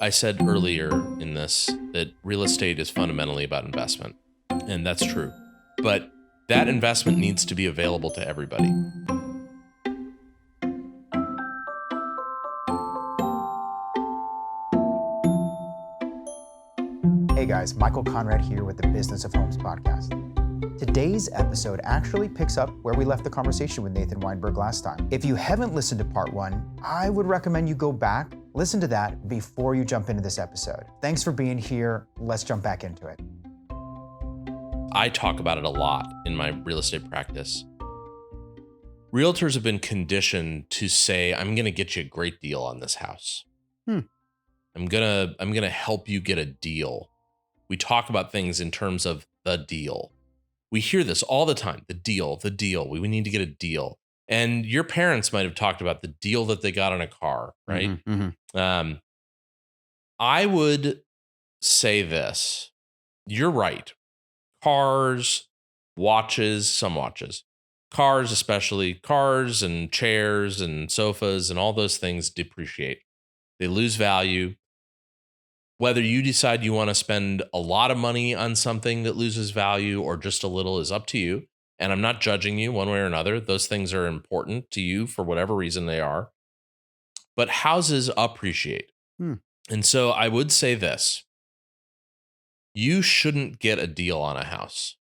I said earlier in this that real estate is fundamentally about investment, and that's true. But that investment needs to be available to everybody. Hey guys, Michael Conrad here with the Business of Homes podcast. Today's episode actually picks up where we left the conversation with Nathan Weinberg last time. If you haven't listened to part one, I would recommend you go back, listen to that before you jump into this episode. Thanks for being here. Let's jump back into it. I talk about it a lot in my real estate practice. Realtors have been conditioned to say, I'm going to get you a great deal on this house. I'm going to help you get a deal. We talk about things in terms of the deal. We hear this all the time, the deal. We need to get a deal. And your parents might have talked about the deal that they got on a car, right? Mm-hmm. I would say this. You're right. Cars, watches, some watches, cars, especially cars and chairs and sofas and all those things depreciate. They lose value. Whether you decide you want to spend a lot of money on something that loses value or just a little is up to you. And I'm not judging you one way or another. Those things are important to you for whatever reason they are. But houses appreciate. And so I would say this. You shouldn't get a deal on a house.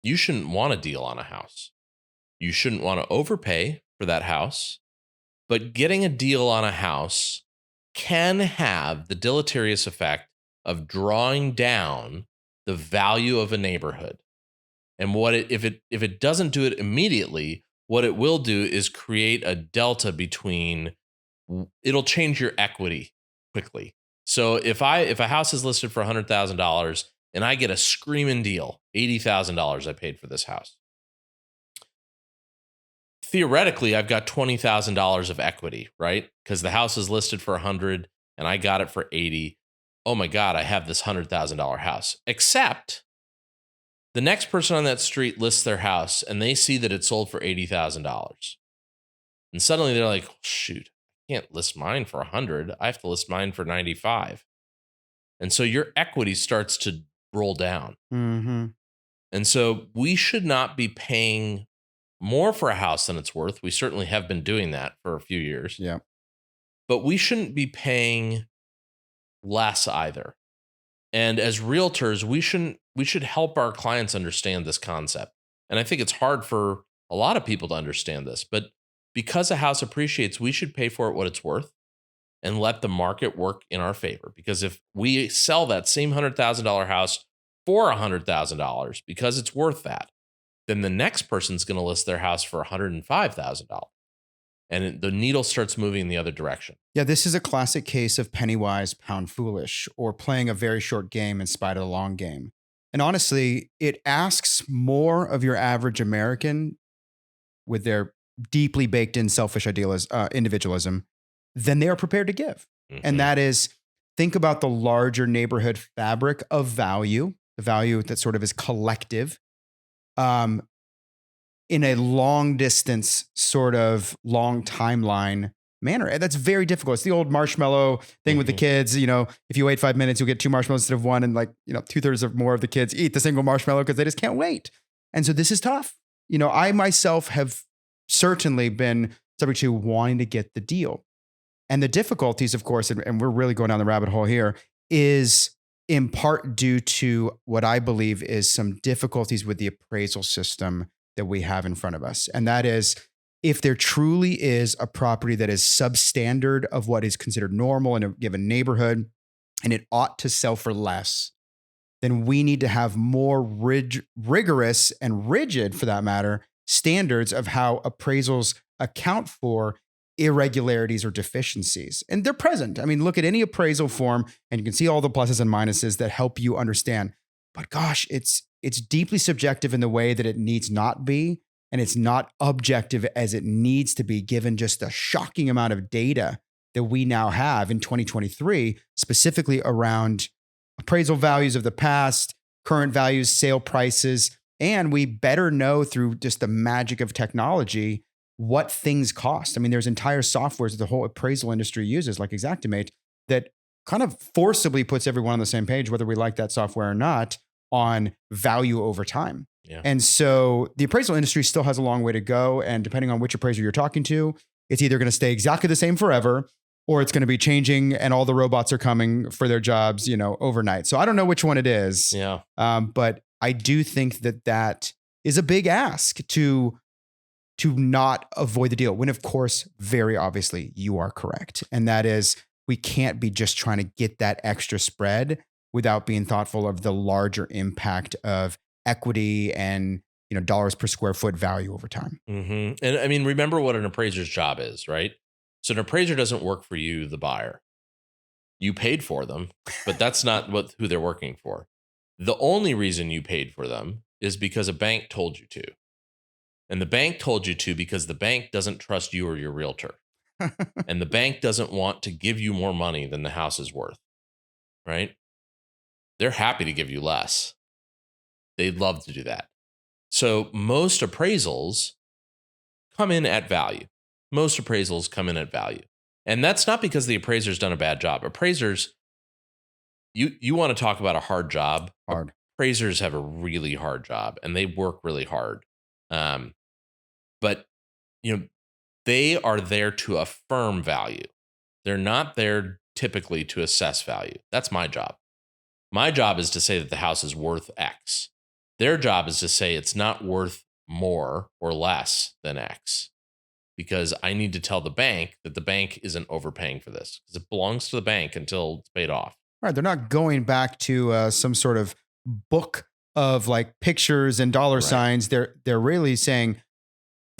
You shouldn't want a deal on a house. You shouldn't want to overpay for that house. But getting a deal on a house can have the deleterious effect of drawing down the value of a neighborhood. And if it doesn't do it immediately, what it will do is create a delta between, it'll change your equity quickly. So if a house is listed for $100,000 and I get a screaming deal, $80,000 I paid for this house. Theoretically, I've got $20,000 of equity, right? Because the house is listed for $100 and I got it for $80. Oh my God, I have this $100,000 house. Except the next person on that street lists their house and they see that it sold for $80,000. And suddenly they're like, shoot, I can't list mine for $100. I have to list mine for $95. And so your equity starts to roll down. Mm-hmm. And so we should not be paying more for a house than it's worth. We certainly have been doing that for a few years. Yeah. But we shouldn't be paying less either. And as realtors, we should help our clients understand this concept. And I think it's hard for a lot of people to understand this, but because a house appreciates, we should pay for it what it's worth and let the market work in our favor. Because if we sell that same $100,000 house for $100,000 because it's worth that, then the next person's going to list their house for $105,000. And the needle starts moving in the other direction. Yeah, this is a classic case of penny wise, pound foolish, or playing a very short game in spite of the long game. And honestly, it asks more of your average American with their deeply baked in selfish individualism than they are prepared to give. Mm-hmm. And that is, think about the larger neighborhood fabric of value, the value that sort of is collective, in a long distance, sort of long timeline manner. And that's very difficult. It's the old marshmallow thing with the kids. You know, if you wait 5 minutes, you'll get 2 marshmallows instead of 1. And 2/3 or more of the kids eat the single marshmallow because they just can't wait. And so this is tough. I myself have certainly been subject to wanting to get the deal. And the difficulties, of course, and we're really going down the rabbit hole here, is in part due to what I believe is some difficulties with the appraisal system that we have in front of us. And that is, if there truly is a property that is substandard of what is considered normal in a given neighborhood, and it ought to sell for less, then we need to have more rigorous and rigid, for that matter, standards of how appraisals account for irregularities or deficiencies. And they're present. I mean, look at any appraisal form and you can see all the pluses and minuses that help you understand. But gosh, it's deeply subjective in the way that it needs not be. And it's not objective as it needs to be, given just the shocking amount of data that we now have in 2023, specifically around appraisal values of the past, current values, sale prices, and we better know through just the magic of technology what things cost. I mean, there's entire softwares that the whole appraisal industry uses, like Xactimate, that kind of forcibly puts everyone on the same page, whether we like that software or not, on value over time. Yeah. And so the appraisal industry still has a long way to go. And depending on which appraiser you're talking to, it's either going to stay exactly the same forever, or it's going to be changing and all the robots are coming for their jobs, overnight. So I don't know which one it is. Yeah. But I do think that is a big ask to not avoid the deal, when of course, very obviously you are correct. And that is, we can't be just trying to get that extra spread without being thoughtful of the larger impact of equity and dollars per square foot value over time. Mm-hmm. And I mean, remember what an appraiser's job is, right? So an appraiser doesn't work for you, the buyer. You paid for them, but that's not who they're working for. The only reason you paid for them is because a bank told you to. And the bank told you to because the bank doesn't trust you or your realtor. And the bank doesn't want to give you more money than the house is worth, right? They're happy to give you less. They'd love to do that. So most appraisals come in at value. Most appraisals come in at value. And that's not because the appraiser's done a bad job. Appraisers, you want to talk about a hard job. Hard. Appraisers have a really hard job and they work really hard. But they are there to affirm value. They're not there typically to assess value. That's my job. My job is to say that the house is worth X. Their job is to say it's not worth more or less than X, because I need to tell the bank that the bank isn't overpaying for this, because it belongs to the bank until it's paid off. Right. They're not going back to some sort of book of like pictures and dollar signs. They're really saying,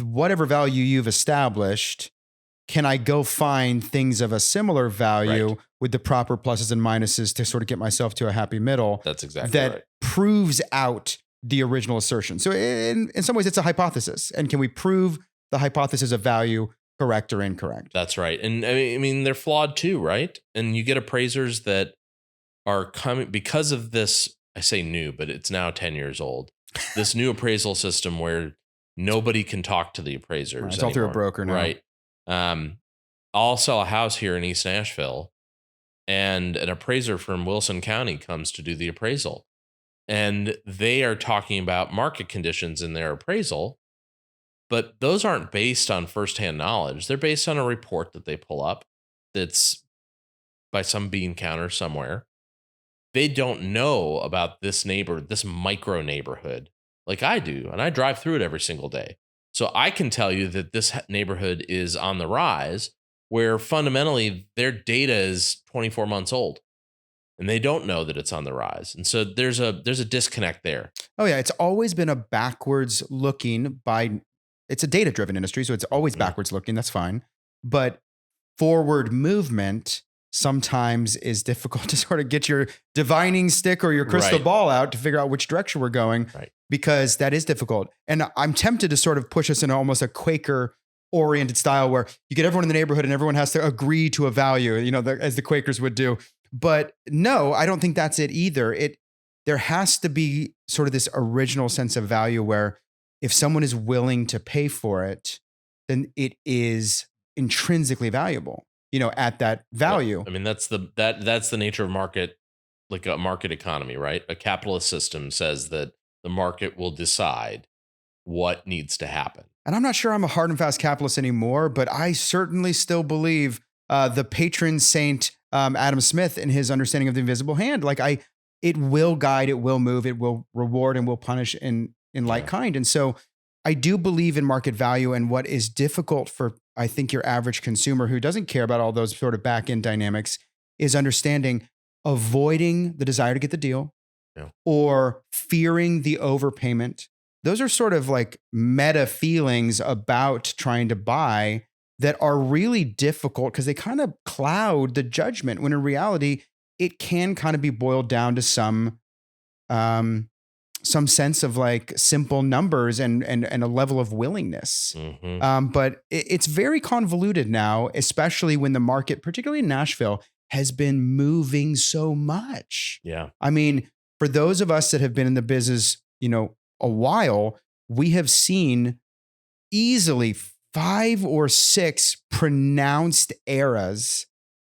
whatever value you've established, can I go find things of a similar value with the proper pluses and minuses to sort of get myself to a happy middle? That's exactly that right. Proves out the original assertion. So in some ways, it's a hypothesis. And can we prove the hypothesis of value correct or incorrect? That's right. And I mean, they're flawed too, right? And you get appraisers that are coming because of this. I say new, but it's now 10 years old. This new appraisal system where nobody can talk to the appraisers. Right, it's all through a broker now. Right. I'll sell a house here in East Nashville, and an appraiser from Wilson County comes to do the appraisal. And they are talking about market conditions in their appraisal, but those aren't based on firsthand knowledge. They're based on a report that they pull up that's by some bean counter somewhere. They don't know about this micro neighborhood like I do, and I drive through it every single day. So I can tell you that this neighborhood is on the rise, where fundamentally their data is 24 months old. And they don't know that it's on the rise. And so there's a disconnect there. Oh yeah. It's always been a backwards looking it's a data driven industry. So it's always backwards looking. That's fine. But forward movement sometimes is difficult to sort of get your divining stick or your crystal ball out to figure out which direction we're going, because that is difficult. And I'm tempted to sort of push us in almost a Quaker oriented style where you get everyone in the neighborhood and everyone has to agree to a value, as the Quakers would do. But no, I don't think that's it either. There has to be sort of this original sense of value where if someone is willing to pay for it, then it is intrinsically valuable, at that value. I mean, that's the nature of market, like a market economy, right? A capitalist system says that the market will decide what needs to happen. And I'm not sure I'm a hard and fast capitalist anymore, but I certainly still believe the patron saint Adam Smith in his understanding of the invisible hand. Like it will guide, it will move, it will reward, and will punish in like kind. And so I do believe in market value. And what is difficult for, I think, your average consumer who doesn't care about all those sort of back end dynamics is understanding, avoiding the desire to get the deal or fearing the overpayment. Those are sort of like meta feelings about trying to buy that are really difficult because they kind of cloud the judgment, when in reality, it can kind of be boiled down to some sense of like simple numbers and a level of willingness. But it's very convoluted now, especially when the market, particularly in Nashville, has been moving so much. Yeah. I mean, for those of us that have been in the business, a while, we have seen easily 5 or 6 pronounced eras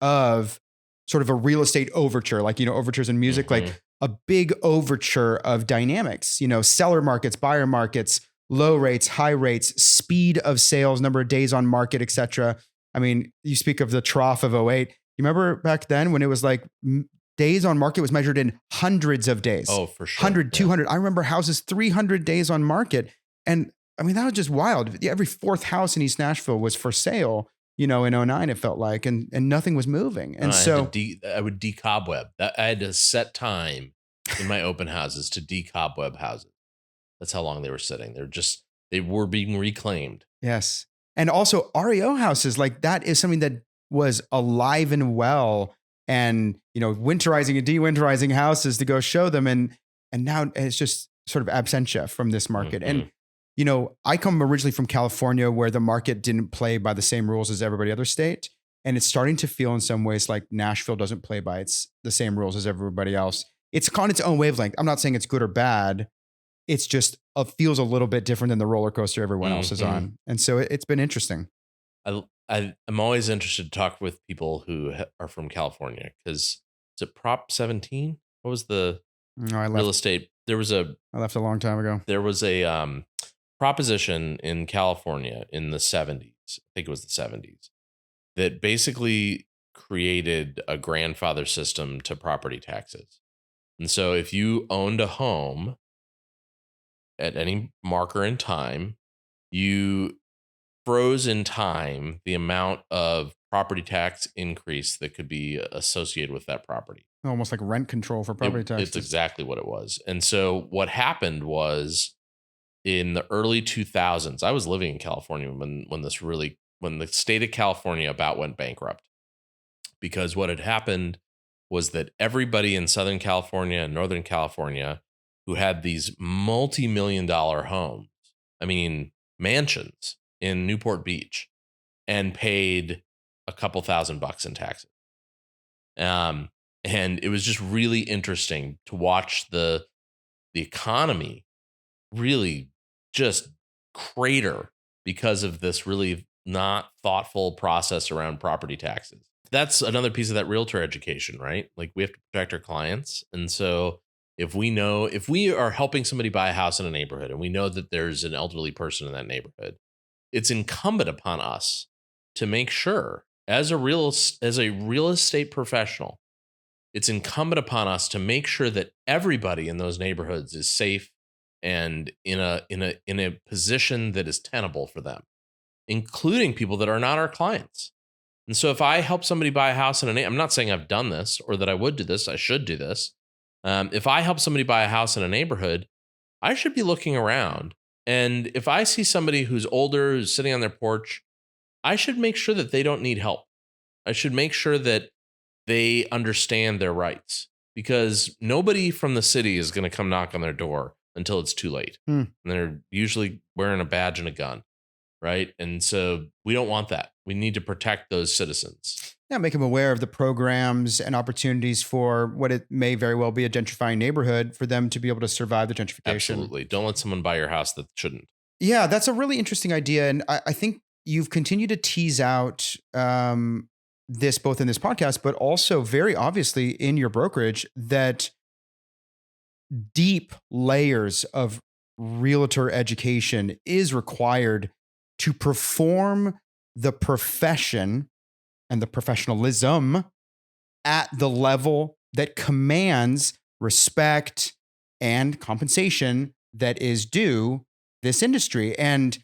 of sort of a real estate overture, like, overtures in music, Mhm. like a big overture of dynamics, seller markets, buyer markets, low rates, high rates, speed of sales, number of days on market, et cetera. I mean, you speak of the trough of '08. You remember back then when it was like days on market was measured in hundreds of days. Oh, for sure. 100, Yeah. 200. I remember houses 300 days on market. And I mean, that was just wild. Every fourth house in East Nashville was for sale, in '09, it felt like, and nothing was moving. And I would decobweb. I had to set time in my open houses to decobweb houses. That's how long they were sitting. They were being reclaimed. yes. And also REO houses, like that is something that was alive and well, and, winterizing and de-winterizing houses to go show them. And now it's just sort of absentia from this market. Mhm. And, I come originally from California, where the market didn't play by the same rules as every other state. And it's starting to feel in some ways like Nashville doesn't play by the same rules as everybody else. It's on its own wavelength. I'm not saying it's good or bad. It's just feels a little bit different than the roller coaster everyone else is on. And so it's been interesting. I'm always interested to talk with people who are from California, because is it Prop 17? What was the No, I real left. estate? I left a long time ago. There was a proposition in California in the 70s. I think it was the 70s, that basically created a grandfather system to property taxes. And so if you owned a home at any marker in time, you froze in time the amount of property tax increase that could be associated with that property. Almost like rent control for property taxes. It's exactly what it was. And so what happened was, in the early 2000s, I was living in California when the state of California about went bankrupt, because what had happened was that everybody in Southern California and Northern California who had these multi-million-dollar homes, I mean, mansions in Newport Beach, and paid a couple $1,000 in taxes. And it was just really interesting to watch the economy really just crater because of this really not thoughtful process around property taxes. That's another piece of that realtor education, right? Like, we have to protect our clients. And so if we are helping somebody buy a house in a neighborhood, and we know that there's an elderly person in that neighborhood, it's incumbent upon us to make sure, as a real estate professional, it's incumbent upon us to make sure that everybody in those neighborhoods is safe and in a position that is tenable for them, including people that are not our clients. And so if I help somebody buy a house in I'm not saying I've done this or that I would do this, I should do this. If I help somebody buy a house in a neighborhood, I should be looking around. And if I see somebody who's older, who's sitting on their porch, I should make sure that they don't need help. I should make sure that they understand their rights, because nobody from the city is going to come knock on their door until it's too late. And they're usually wearing a badge and a gun, right? And so we don't want that. We need to protect those citizens. Yeah, make them aware of the programs and opportunities for what it may very well be a gentrifying neighborhood, for them to be able to survive the gentrification. Absolutely. Don't let someone buy your house that shouldn't. Yeah, that's a really interesting idea. And I think you've continued to tease out this both in this podcast, but also very obviously in your brokerage, that deep layers of realtor education is required to perform the profession and the professionalism at the level that commands respect and compensation that is due this industry. And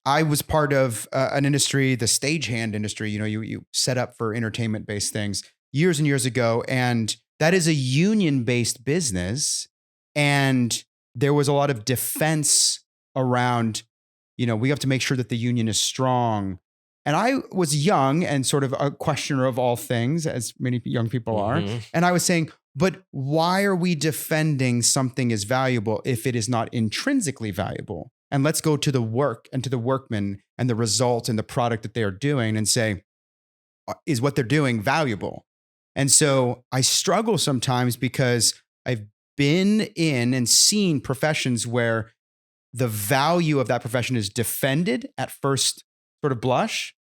I was part of an industry, the stagehand industry. You set up for entertainment-based things years and years ago, and that is a union-based business. And there was a lot of defense around, we have to make sure that the union is strong. And I was young and sort of a questioner of all things, as many young people are. And I was saying, but why are we defending something as valuable if it is not intrinsically valuable? And let's go to the work and to the workmen and the result and the product that they are doing and say, is what they're doing valuable? And so I struggle sometimes, because I've been in and seen professions where the value of that profession is defended at first sort of blush,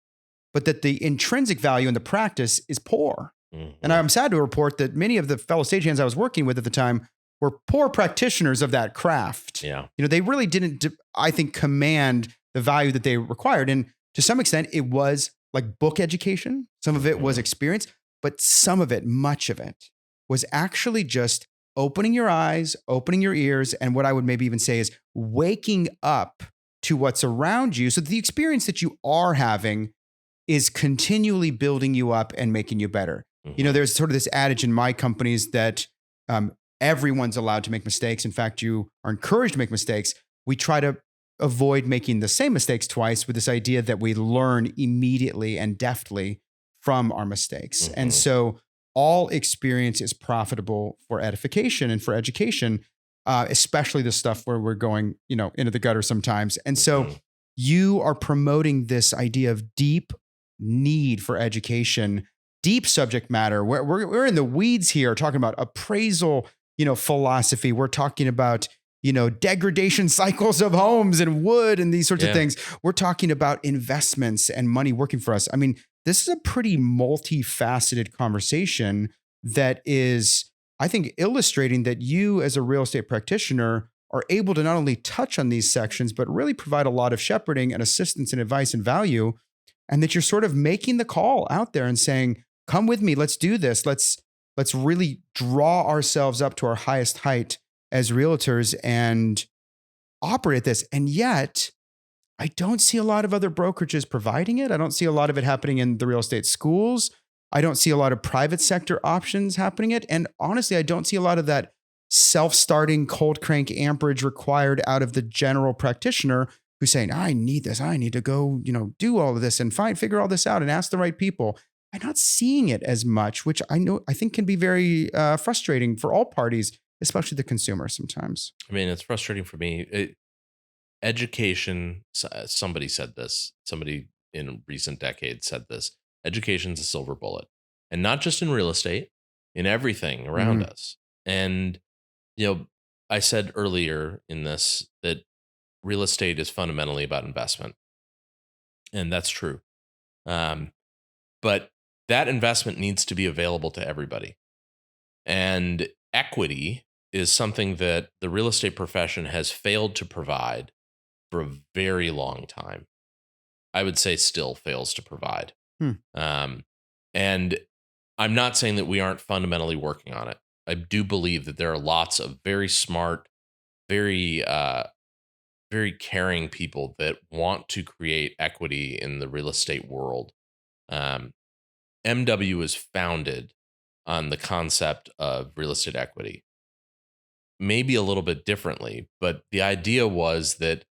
but that the intrinsic value in the practice is poor. And I'm sad to report that many of the fellow stagehands I was working with at the time were poor practitioners of that craft. Yeah. They really didn't, I think, command the value that they required. And to some extent, it was like book education. Some of it was experience, but some of it, much of it, was actually just opening your eyes, opening your ears, and what I would maybe even say is waking up to what's around you. So the experience that you are having is continually building you up and making you better. There's sort of this adage in my companies that everyone's allowed to make mistakes. In fact, you are encouraged to make mistakes. We try to avoid making the same mistakes twice with this idea that we learn immediately and deftly from our mistakes. And so all experience is profitable for edification and for education, especially the stuff where we're going, into the gutter sometimes. And so you are promoting this idea of deep need for education, deep subject matter. We're in the weeds here talking about appraisal, philosophy. We're talking about, degradation cycles of homes and wood and these sorts of things. We're talking about investments and money working for us. I mean, this is a pretty multifaceted conversation that is, I think, illustrating that you as a real estate practitioner are able to not only touch on these sections, but really provide a lot of shepherding and assistance and advice and value. And that you're sort of making the call out there and saying, come with me, let's do this. Let's really draw ourselves up to our highest height as realtors and operate this. And yet, I don't see a lot of other brokerages providing it. I don't see a lot of it happening in the real estate schools. I don't see a lot of private sector options happening it. And honestly, I don't see a lot of that self-starting cold crank amperage required out of the general practitioner who's saying, I need this. I need to go, do all of this and figure all this out and ask the right people. I'm not seeing it as much, which I think can be very frustrating for all parties, especially the consumer sometimes. I mean, it's frustrating for me. Education, somebody said this, somebody in recent decades said this, education's a silver bullet. And not just in real estate, in everything around us. And, I said earlier in this that real estate is fundamentally about investment. And that's true. But that investment needs to be available to everybody. And equity is something that the real estate profession has failed to provide for a very long time. I would say still fails to provide. And I'm not saying that we aren't fundamentally working on it. I do believe that there are lots of very smart, very caring people that want to create equity in the real estate world. MW is founded on the concept of real estate equity. Maybe a little bit differently, but the idea was that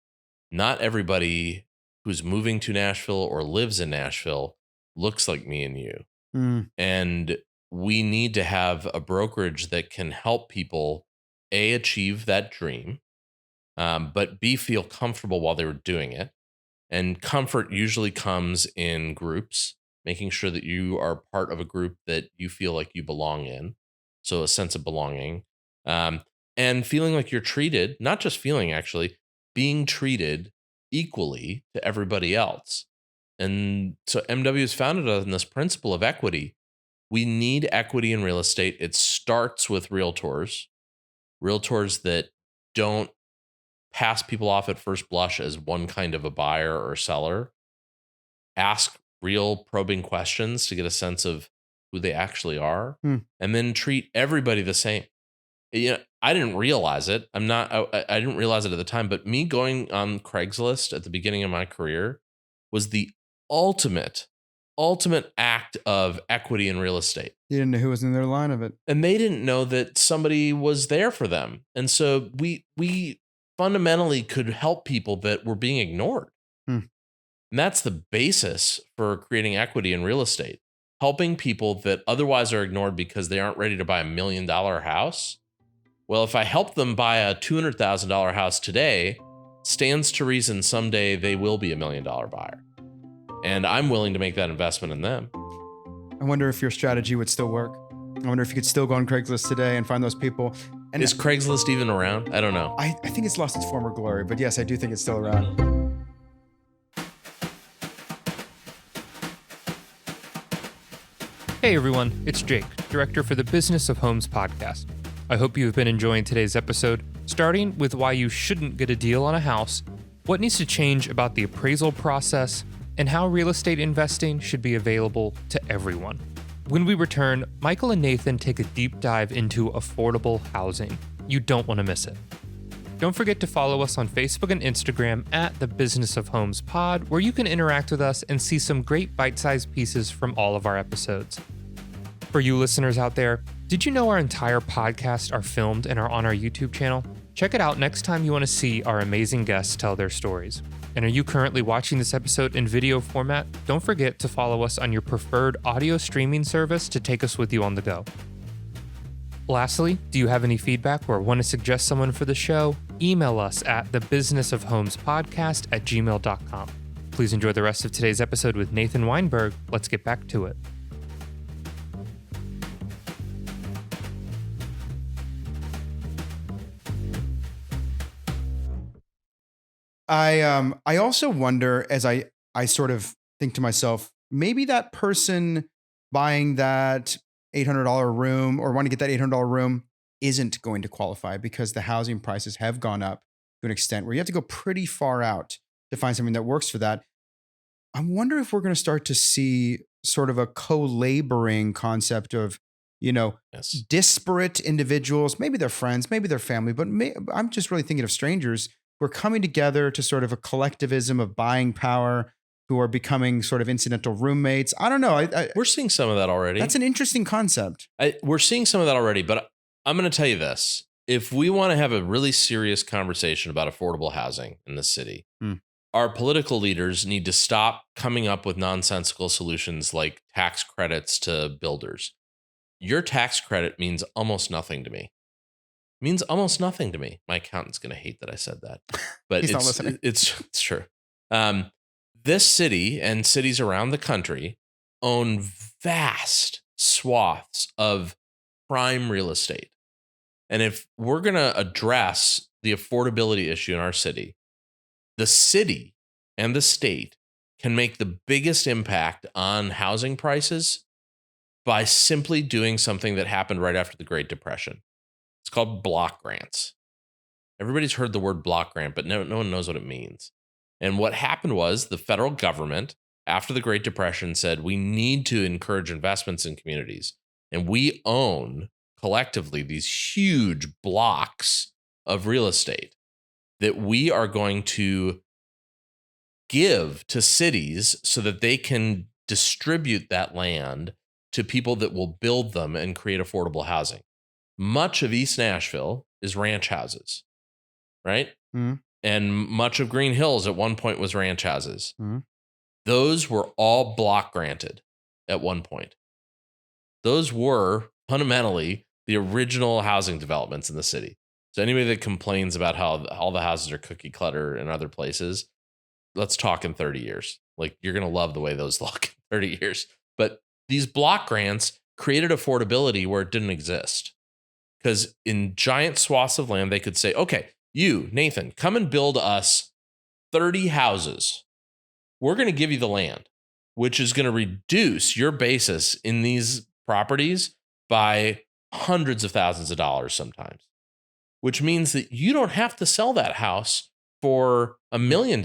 not everybody who's moving to Nashville or lives in Nashville looks like me and you. And we need to have a brokerage that can help people, A, achieve that dream, but B, feel comfortable while they're doing it. And comfort usually comes in groups, making sure that you are part of a group that you feel like you belong in. So a sense of belonging. And feeling like you're treated, not just feeling, actually, being treated equally to everybody else. And so MW is founded on this principle of equity. We need equity in real estate. It starts with realtors that don't pass people off at first blush as one kind of a buyer or seller. Ask real probing questions to get a sense of who they actually are, and then treat everybody the same. I didn't realize it. I didn't realize it at the time, but me going on Craigslist at the beginning of my career was the ultimate act of equity in real estate. You didn't know who was in their line of it. And they didn't know that somebody was there for them. And so we fundamentally could help people that were being ignored. And that's the basis for creating equity in real estate. Helping people that otherwise are ignored because they aren't ready to buy $1 million house. Well, if I help them buy a $200,000 house today, stands to reason someday they will be $1 million buyer. And I'm willing to make that investment in them. I wonder if your strategy would still work. I wonder if you could still go on Craigslist today and find those people. And is Craigslist even around? I don't know. I think it's lost its former glory, but yes, I do think it's still around. Hey everyone, it's Jake, director for the Business of Homes podcast. I hope you've been enjoying today's episode, starting with why you shouldn't get a deal on a house, what needs to change about the appraisal process, and how real estate investing should be available to everyone. When we return, Micheal and Nathan take a deep dive into affordable housing. You don't want to miss it. Don't forget to follow us on Facebook and Instagram at the Business of Homes Pod, where you can interact with us and see some great bite-sized pieces from all of our episodes. For you listeners out there, did you know our entire podcast are filmed and are on our YouTube channel? Check it out next time you want to see our amazing guests tell their stories. And are you currently watching this episode in video format? Don't forget to follow us on your preferred audio streaming service to take us with you on the go. Lastly, do you have any feedback or want to suggest someone for the show? Email us at thebusinessofhomespodcast@gmail.com. Please enjoy the rest of today's episode with Nathan Weinberg. Let's get back to it. I also wonder, as I sort of think to myself, maybe that person buying that $800 room or wanting to get that $800 room isn't going to qualify because the housing prices have gone up to an extent where you have to go pretty far out to find something that works for that. I wonder if we're going to start to see sort of a co-laboring concept of, Yes. disparate individuals, maybe they're friends, maybe they're family, but I'm just really thinking of strangers who are coming together to sort of a collectivism of buying power, who are becoming sort of incidental roommates. I don't know. We're seeing some of that already. That's an interesting concept. We're seeing some of that already, but I'm going to tell you this. If we want to have a really serious conversation about affordable housing in the city, our political leaders need to stop coming up with nonsensical solutions like tax credits to builders. Your tax credit means almost nothing to me. Means almost nothing to me. My accountant's going to hate that I said that, but He's not listening. It's true. This city and cities around the country own vast swaths of prime real estate. And if we're going to address the affordability issue in our city, the city and the state can make the biggest impact on housing prices by simply doing something that happened right after the Great Depression. It's called block grants. Everybody's heard the word block grant, but no one knows what it means. And what happened was the federal government, after the Great Depression, said we need to encourage investments in communities. And we own collectively these huge blocks of real estate that we are going to give to cities so that they can distribute that land to people that will build them and create affordable housing. Much of East Nashville is ranch houses, right? Mm-hmm. And much of Green Hills at one point was ranch houses. Mm-hmm. Those were all block granted at one point. Those were fundamentally the original housing developments in the city. So anybody that complains about how all the houses are cookie clutter in other places, let's talk in 30 years. Like, you're going to love the way those look in 30 years. But these block grants created affordability where it didn't exist. Because in giant swaths of land, they could say, okay, you, Nathan, come and build us 30 houses. We're going to give you the land, which is going to reduce your basis in these properties by hundreds of thousands of dollars sometimes, which means that you don't have to sell that house for $1 million.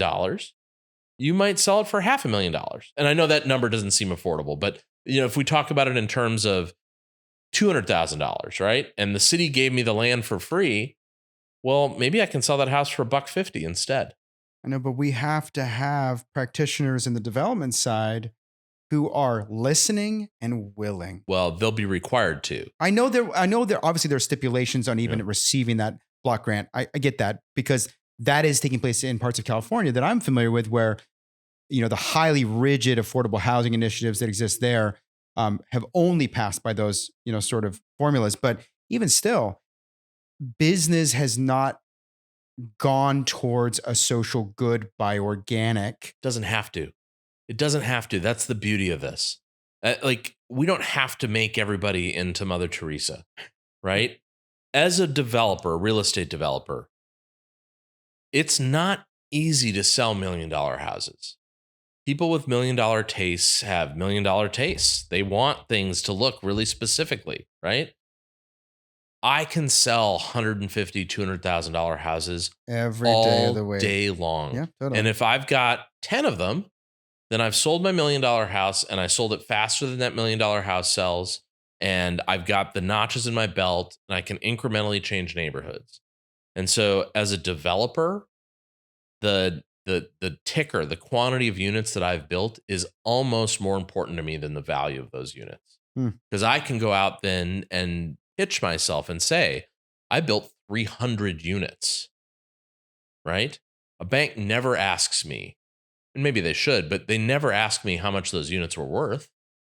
You might sell it for $500,000. And I know that number doesn't seem affordable, but if we talk about it in terms of $200,000, right? And the city gave me the land for free. Well, maybe I can sell that house for $150 instead. I know, but we have to have practitioners in the development side who are listening and willing. Well, they'll be required to. I know there obviously there are stipulations on even receiving that block grant. I get that because that is taking place in parts of California that I'm familiar with where, the highly rigid affordable housing initiatives that exist there have only passed by those, sort of formulas. But even still, business has not gone towards a social good by organic. Doesn't have to. It doesn't have to. That's the beauty of this. We don't have to make everybody into Mother Teresa, right? As a developer, real estate developer, it's not easy to sell $1 million houses. People with $1 million tastes have $1 million tastes. They want things to look really specifically, right? I can sell $150,000, $200,000 houses Every day all of the week. day long. Yeah, totally. And if I've got 10 of them, then I've sold my $1 million house, and I sold it faster than that $1 million house sells. And I've got the notches in my belt, and I can incrementally change neighborhoods. And so as a developer, the ticker, the quantity of units that I've built is almost more important to me than the value of those units. Because I can go out then and pitch myself and say, I built 300 units, right? A bank never asks me, and maybe they should, but they never ask me how much those units were worth.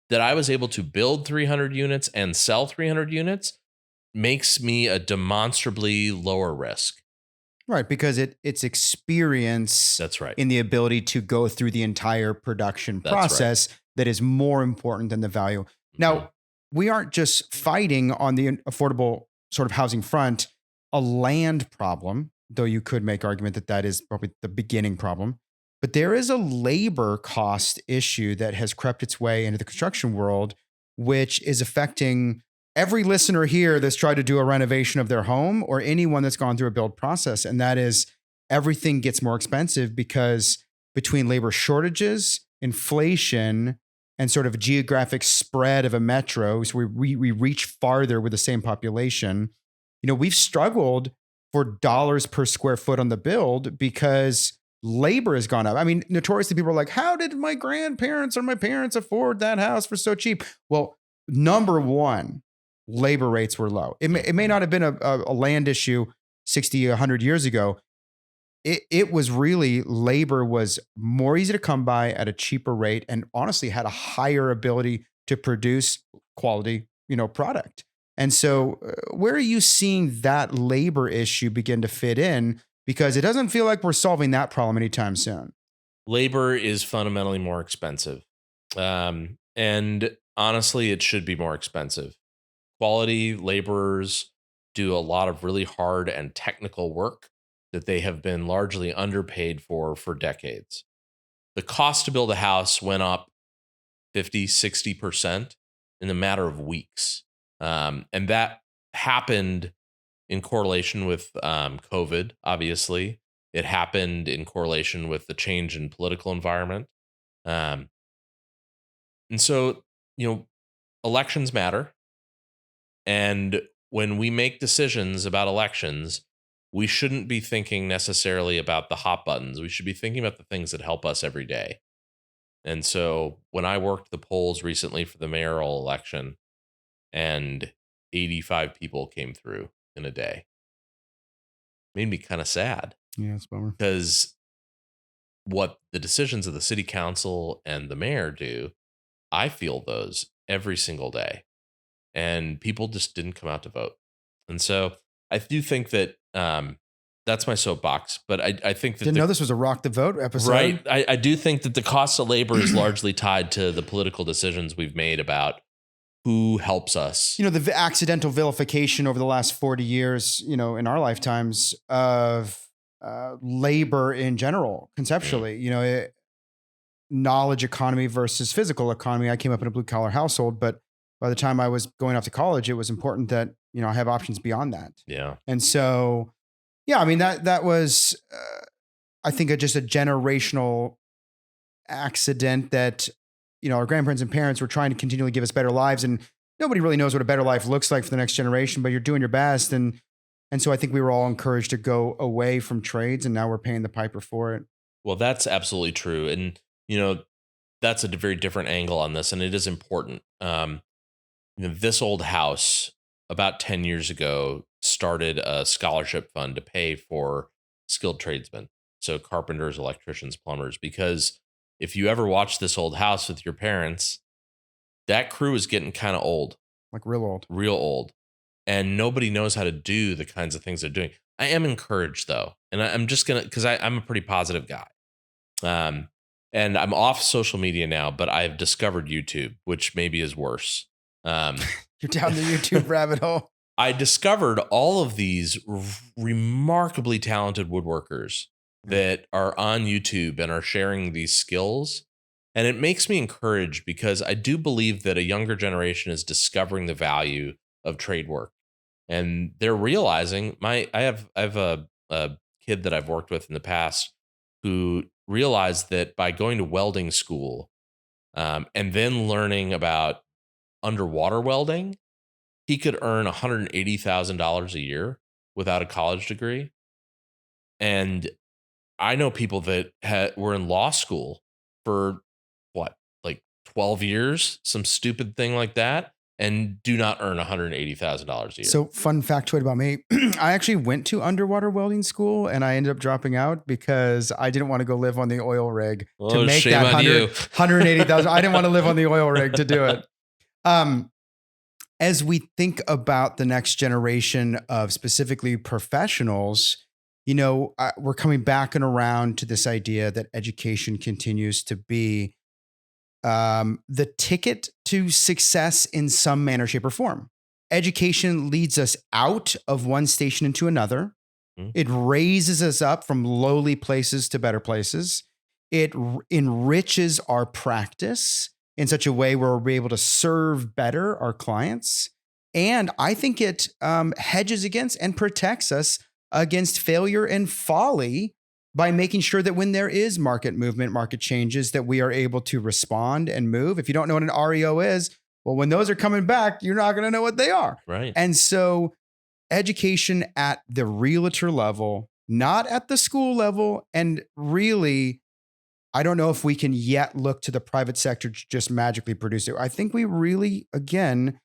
That I was able to build 300 units and sell 300 units makes me a demonstrably lower risk. Right, because it's experience. That's right. In the ability to go through the entire production process that is more important than the value. Now, we aren't just fighting on the affordable sort of housing front, a land problem, though you could make argument that that is probably the beginning problem. But there is a labor cost issue that has crept its way into the construction world, which is affecting every listener here that's tried to do a renovation of their home or anyone that's gone through a build process. And that is everything gets more expensive because between labor shortages, inflation, and sort of geographic spread of a metro, so we reach farther with the same population. You know, we've struggled for dollars per square foot on the build because labor has gone up. I mean, notoriously, people are like, how did my grandparents or my parents afford that house for so cheap? Well, number one, labor rates were low. It may not have been a land issue 60, 100 years ago. It was really, labor was more easy to come by at a cheaper rate and honestly had a higher ability to produce quality, product. And so where are you seeing that labor issue begin to fit in? Because it doesn't feel like we're solving that problem anytime soon. Labor is fundamentally more expensive. And honestly, it should be more expensive. Quality laborers do a lot of really hard and technical work that they have been largely underpaid for decades. The cost to build a house went up 50, 60% in a matter of weeks. And that happened in correlation with COVID, obviously. It happened in correlation with the change in political environment. And so, elections matter. And when we make decisions about elections, we shouldn't be thinking necessarily about the hot buttons. We should be thinking about the things that help us every day. And so when I worked the polls recently for the mayoral election and 85 people came through in a day, it made me kind of sad. Yeah, it's a bummer. Because what the decisions of the city council and the mayor do, I feel those every single day. And people just didn't come out to vote. And so I do think that that's my soapbox. But I think that didn't know this was a rock the vote episode. Right. I do think that the cost of labor is largely tied to the political decisions we've made about who helps us. The accidental vilification over the last 40 years, in our lifetimes of labor in general, conceptually, knowledge economy versus physical economy. I came up in a blue collar household, but by the time I was going off to college, it was important that, I have options beyond that. Yeah. And so, yeah, I mean, that was, I think, just a generational accident that, our grandparents and parents were trying to continually give us better lives. And nobody really knows what a better life looks like for the next generation, but you're doing your best. And so I think we were all encouraged to go away from trades, and now we're paying the piper for it. Well, that's absolutely true. And, that's a very different angle on this. And it is important. This old house about 10 years ago started a scholarship fund to pay for skilled tradesmen. So carpenters, electricians, plumbers, because if you ever watch this old house with your parents, that crew is getting kind of old. Like real old. And nobody knows how to do the kinds of things they're doing. I am encouraged though. And I'm just going to, because I'm a pretty positive guy. And I'm off social media now, but I've discovered YouTube, which maybe is worse. You're down the YouTube rabbit hole. I discovered all of these remarkably talented woodworkers that are on YouTube and are sharing these skills And it makes me encouraged because I do believe that a younger generation is discovering the value of trade work. And they're realizing I have a kid that I've worked with in the past who realized that by going to welding school and then learning about underwater welding, he could earn $180,000 a year without a college degree. And I know people that were in law school for like 12 years, some stupid thing like that, and do not earn $180,000 a year. So fun factoid about me, I actually went to underwater welding school and I ended up dropping out because I didn't want to go live on the oil rig to make that 180,000. I didn't want to live on the oil rig to do it. As we think about the next generation of specifically professionals, we're coming back and around to this idea that education continues to be the ticket to success in some manner, shape, or form. Education leads us out of one station into another. Mm-hmm. It raises us up from lowly places to better places. It enriches our practice in such a way where we're able to serve better our clients. And I think it hedges against and protects us against failure and folly by making sure that when there is market movement, market changes, that we are able to respond and move. If you don't know what an REO is, well, when those are coming back, you're not going to know what they are. Right. And so education at the realtor level, not at the school level, and really, I don't know if we can yet look to the private sector to just magically produce it. I think we really, again,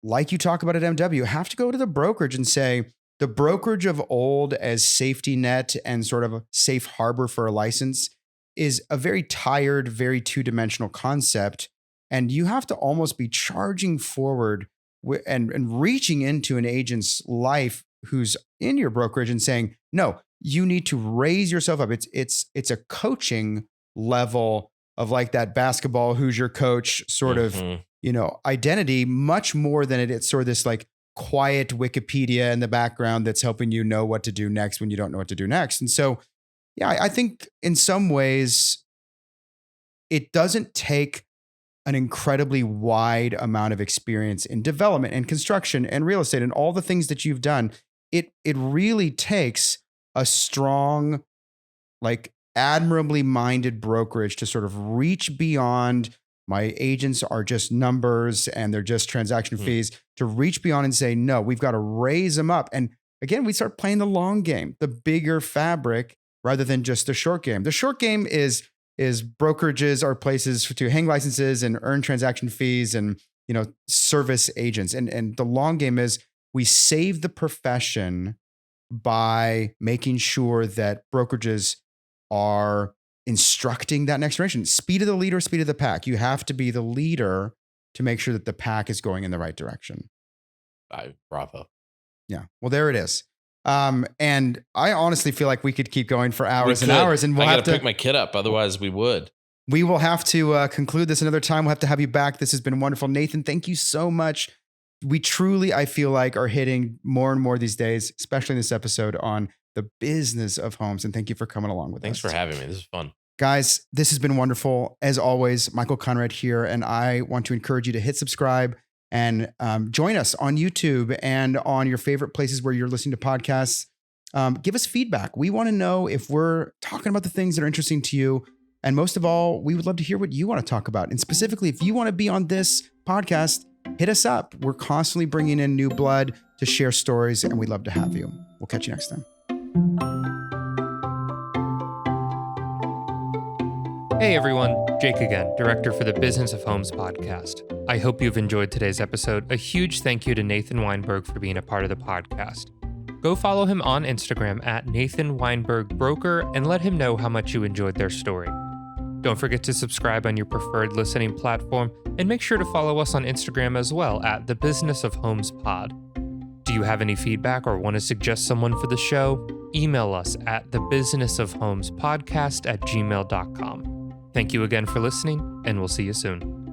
like you talk about at MW, have to go to the brokerage and say, the brokerage of old as safety net and sort of a safe harbor for a license is a very tired, very two-dimensional concept. And you have to almost be charging forward and reaching into an agent's life who's in your brokerage and saying, no, you need to raise yourself up. It's a coaching level of like that basketball, who's your coach sort of, identity, much more than it's sort of this like quiet Wikipedia in the background that's helping you know what to do next when you don't know what to do next. And so, yeah, I think in some ways it doesn't take an incredibly wide amount of experience in development and construction and real estate and all the things that you've done. It really takes a strong, like admirably minded brokerage to sort of reach beyond my agents are just numbers and they're just transaction fees, to reach beyond and say, no, we've got to raise them up. And again, we start playing the long game, the bigger fabric, rather than just the short game. The short game is brokerages are places to hang licenses and earn transaction fees and, service agents. And the long game is we save the profession by making sure that brokerages are instructing that next generation. Speed of the leader, speed of the pack. You have to be the leader to make sure that the pack is going in the right direction. Bravo. Yeah. Well, there it is. And I honestly feel like we could keep going for hours and hours, and we'll have to pick my kid up. Otherwise we would. We will have to conclude this another time. We'll have to have you back. This has been wonderful. Nathan, thank you so much. We truly, I feel like, are hitting more and more these days, especially in this episode on the business of homes. And thank you for coming along with us. Thanks for having me. This is fun. Guys, this has been wonderful. As always, Micheal Conrad here, and I want to encourage you to hit subscribe and join us on YouTube and on your favorite places where you're listening to podcasts. Give us feedback. We want to know if we're talking about the things that are interesting to you. And most of all, we would love to hear what you want to talk about. And specifically, if you want to be on this podcast, hit us up. We're constantly bringing in new blood to share stories, and we'd love to have you. We'll catch you next time. Hey everyone, Jake again, director for the Business of Homes podcast. I hope you've enjoyed today's episode. A huge thank you to Nathan Weinberg for being a part of the podcast. Go follow him on Instagram at Nathan Weinberg Broker and let him know how much you enjoyed their story. Don't forget to subscribe on your preferred listening platform and make sure to follow us on Instagram as well at the Business of Homes Pod. Do you have any feedback or want to suggest someone for the show? Email us at thebusinessofhomespodcast@gmail.com. Thank you again for listening, and we'll see you soon.